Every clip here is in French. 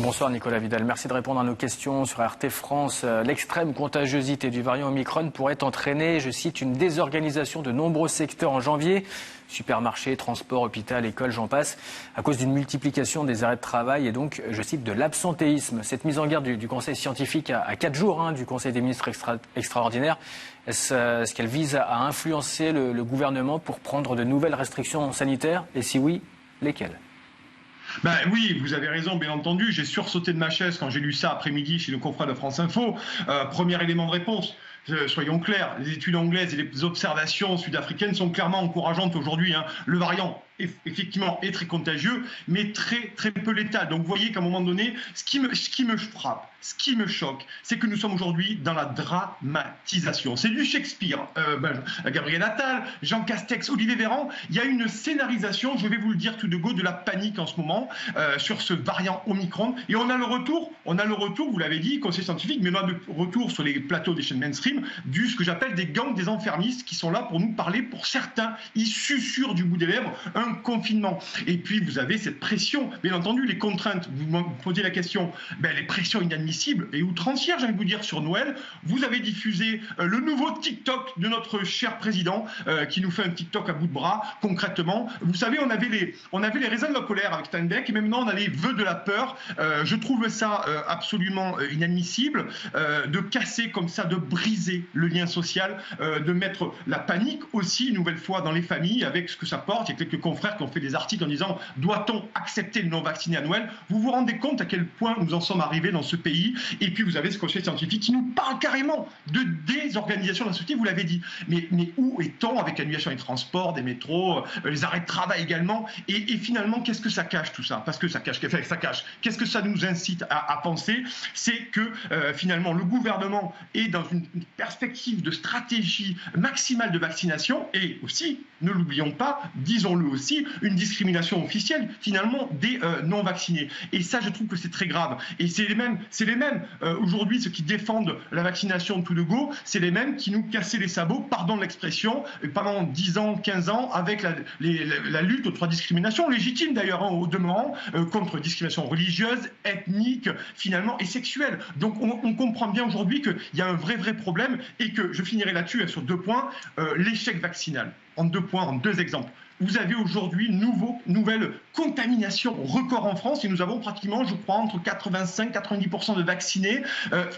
Bonsoir Nicolas Vidal, merci de répondre à nos questions sur RT France. L'extrême contagiosité du variant Omicron pourrait entraîner, je cite, une désorganisation de nombreux secteurs en janvier. Supermarchés, transports, hôpital, école, j'en passe, à cause d'une multiplication des arrêts de travail et donc, je cite, de l'absentéisme. Cette mise en garde du Conseil scientifique à 4 jours du Conseil des ministres extraordinaire, est-ce qu'elle vise à influencer le gouvernement pour prendre de nouvelles restrictions sanitaires? Et si oui, lesquelles? Oui, vous avez raison, bien entendu. J'ai sursauté de ma chaise quand j'ai lu ça après-midi chez nos confrères de France Info. Premier élément de réponse. Soyons clairs, les études anglaises et les observations sud-africaines sont clairement encourageantes aujourd'hui. Le variant, effectivement, est très contagieux, mais très, très peu létal. Donc vous voyez qu'à un moment donné, ce qui me frappe, ce qui me choque, c'est que nous sommes aujourd'hui dans la dramatisation. C'est du Shakespeare. Gabriel Attal, Jean Castex, Olivier Véran, il y a une scénarisation, je vais vous le dire tout de go, de la panique en ce moment sur ce variant Omicron. Et on a le retour, vous l'avez dit, conseil scientifique, mais on a le retour sur les plateaux des chaînes mainstream ce que j'appelle des gangs des enfermistes qui sont là pour nous parler, pour certains, ils susurrent du bout des lèvres un confinement. Et puis vous avez cette pression, bien entendu, les contraintes, vous me posez la question, les pressions inadmissibles et outrancières, j'ai envie de vous dire, sur Noël. Vous avez diffusé le nouveau TikTok de notre cher président qui nous fait un TikTok à bout de bras, concrètement. Vous savez, on avait les raisins de la colère avec Steinbeck et maintenant on a les vœux de la peur. Je trouve ça absolument inadmissible de casser comme ça, de briser le lien social, de mettre la panique aussi une nouvelle fois dans les familles avec ce que ça porte. Il y a quelques confrères qui ont fait des articles en disant « Doit-on accepter le non-vacciné à Noël ?» Vous vous rendez compte à quel point nous en sommes arrivés dans ce pays? Et puis vous avez ce conseil scientifique qui nous parle carrément de désorganisation de la société, vous l'avez dit. Mais où est-on avec l'annulation des transports, des métros, les arrêts de travail également? Et finalement, qu'est-ce que ça cache tout ça? Parce que ça cache. Qu'est-ce que ça nous incite à penser? C'est que finalement le gouvernement est dans une perspective de stratégie maximale de vaccination et aussi, ne l'oublions pas, disons-le aussi, une discrimination officielle finalement des non-vaccinés. Et ça, je trouve que c'est très grave. Et c'est les mêmes aujourd'hui, ceux qui défendent la vaccination de tout de go, c'est les mêmes qui nous cassaient les sabots, pardon de l'expression, pendant 10 ans, 15 ans, avec la lutte aux trois discriminations, légitimes d'ailleurs, au demeurant, contre discrimination religieuse, ethnique, finalement, et sexuelle. Donc on comprend bien aujourd'hui qu'il y a un vrai problème et que je finirai là-dessus sur 2 points, l'échec vaccinal. En 2 points, en 2 exemples. Vous avez aujourd'hui nouvelle contamination record en France et nous avons pratiquement, je crois, entre 85-90% de vaccinés.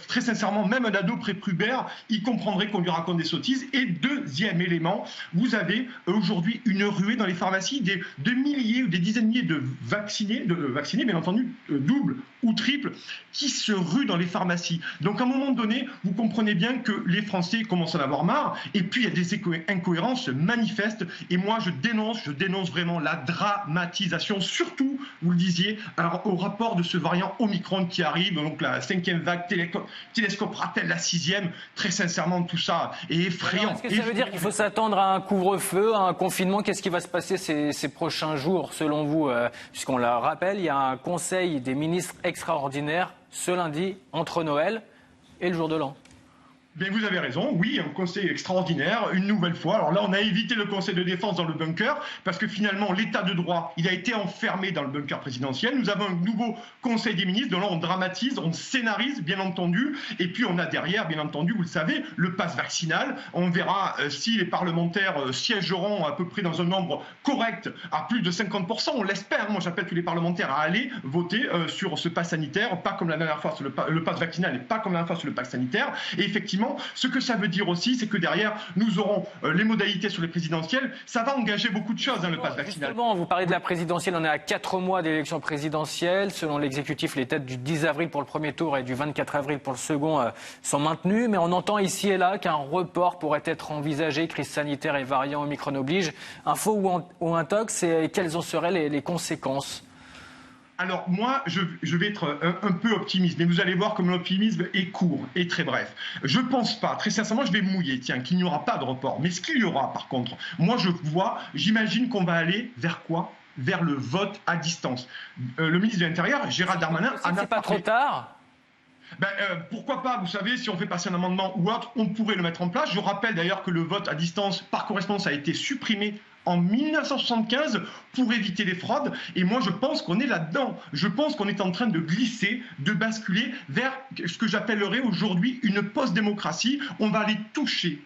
Très sincèrement, même un ado prépubère, il comprendrait qu'on lui raconte des sottises. Et deuxième élément, vous avez aujourd'hui une ruée dans les pharmacies, des milliers ou des dizaines de milliers de vaccinés, bien entendu, double ou triple, qui se ruent dans les pharmacies. Donc à un moment donné, vous comprenez bien que les Français commencent à en avoir marre et puis il y a des incohérences manifestes et moi je dénonce vraiment la dramatisation, surtout, vous le disiez, au rapport de ce variant Omicron qui arrive, donc la 5e vague, télescope rappelle la 6e, très sincèrement tout ça est effrayant. Est-ce que ça veut dire qu'il faut s'attendre à un couvre-feu, à un confinement? Qu'est-ce qui va se passer ces prochains jours selon vous? Puisqu'on le rappelle, il y a un conseil des ministres extraordinaire ce lundi entre Noël et le jour de l'an. Mais vous avez raison, oui, un conseil extraordinaire, une nouvelle fois. Alors là, on a évité le conseil de défense dans le bunker, parce que finalement, l'état de droit, il a été enfermé dans le bunker présidentiel. Nous avons un nouveau conseil des ministres, dont là, on dramatise, on scénarise, bien entendu. Et puis, on a derrière, bien entendu, vous le savez, le pass vaccinal. On verra si les parlementaires siégeront à peu près dans un nombre correct, à plus de 50%. On l'espère. Moi, j'appelle tous les parlementaires à aller voter sur ce pass sanitaire, pas comme la dernière fois sur le pass vaccinal et pas comme la dernière fois sur le pass sanitaire. Et effectivement, ce que ça veut dire aussi, c'est que derrière, nous aurons les modalités sur les présidentielles. Ça va engager beaucoup de choses, le pass vaccinal. Justement, vous parlez de la présidentielle. On est à 4 mois d'élection présidentielle. Selon l'exécutif, les dates du 10 avril pour le premier tour et du 24 avril pour le second sont maintenues. Mais on entend ici et là qu'un report pourrait être envisagé. Crise sanitaire et variant Omicron oblige. Info ou intox, et quelles en seraient les conséquences? Alors moi, je vais être un peu optimiste, mais vous allez voir comme l'optimisme est court et très bref. Je pense pas, très sincèrement, je vais mouiller, qu'il n'y aura pas de report. Mais ce qu'il y aura, par contre, moi j'imagine qu'on va aller vers quoi? Vers le vote à distance. Le ministre de l'Intérieur, Gérald Darmanin... C'est pas trop tard? Pourquoi pas, vous savez, si on fait passer un amendement ou autre, on pourrait le mettre en place. Je rappelle d'ailleurs que le vote à distance par correspondance a été supprimé en 1975 pour éviter les fraudes. Et moi, je pense qu'on est là-dedans. Je pense qu'on est en train de glisser, de basculer vers ce que j'appellerais aujourd'hui une post-démocratie. On va aller toucher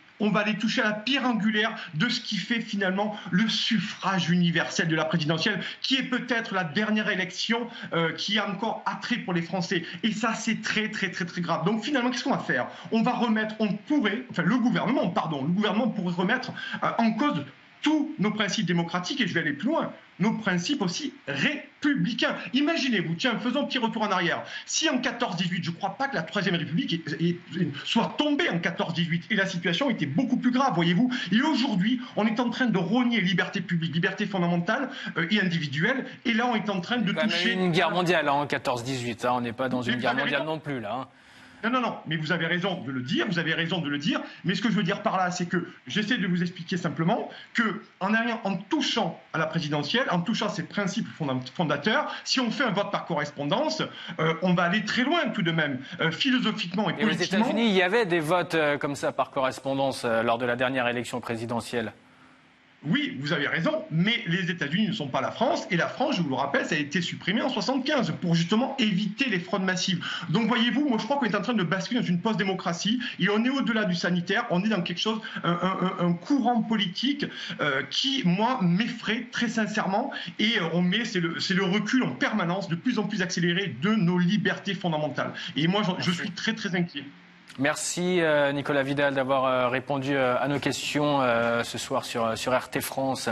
à la pierre angulaire de ce qui fait finalement le suffrage universel de la présidentielle, qui est peut-être la dernière élection qui a encore attrait pour les Français. Et ça, c'est très, très, très, très grave. Donc finalement, qu'est-ce qu'on va faire? Le gouvernement pourrait remettre en cause tous nos principes démocratiques, et je vais aller plus loin, nos principes aussi républicains. Imaginez-vous, tiens, faisons un petit retour en arrière. Si en 14-18, je ne crois pas que la Troisième République soit tombée en 14-18, et la situation était beaucoup plus grave, voyez-vous. Et aujourd'hui, on est en train de rogner liberté publique, liberté fondamentale et individuelle, et là, on est en train de toucher... une guerre mondiale en 14-18, on n'est pas dans une guerre mondiale non plus, là. Non, mais vous avez raison de le dire, mais ce que je veux dire par là, c'est que j'essaie de vous expliquer simplement en touchant à la présidentielle, en touchant à ses principes fondateurs, si on fait un vote par correspondance, on va aller très loin tout de même, philosophiquement et politiquement. Aux États-Unis, il y avait des votes comme ça par correspondance lors de la dernière élection présidentielle. Oui, vous avez raison, mais les États-Unis ne sont pas la France, et la France, je vous le rappelle, ça a été supprimé en 75 pour justement éviter les fraudes massives. Donc voyez-vous, moi je crois qu'on est en train de basculer dans une post-démocratie, et on est au-delà du sanitaire, on est dans quelque chose, un courant politique qui, moi, m'effraie très sincèrement, et c'est le recul en permanence, de plus en plus accéléré de nos libertés fondamentales. Et moi, je suis très très inquiet. Merci Nicolas Vidal d'avoir répondu à nos questions ce soir sur RT France.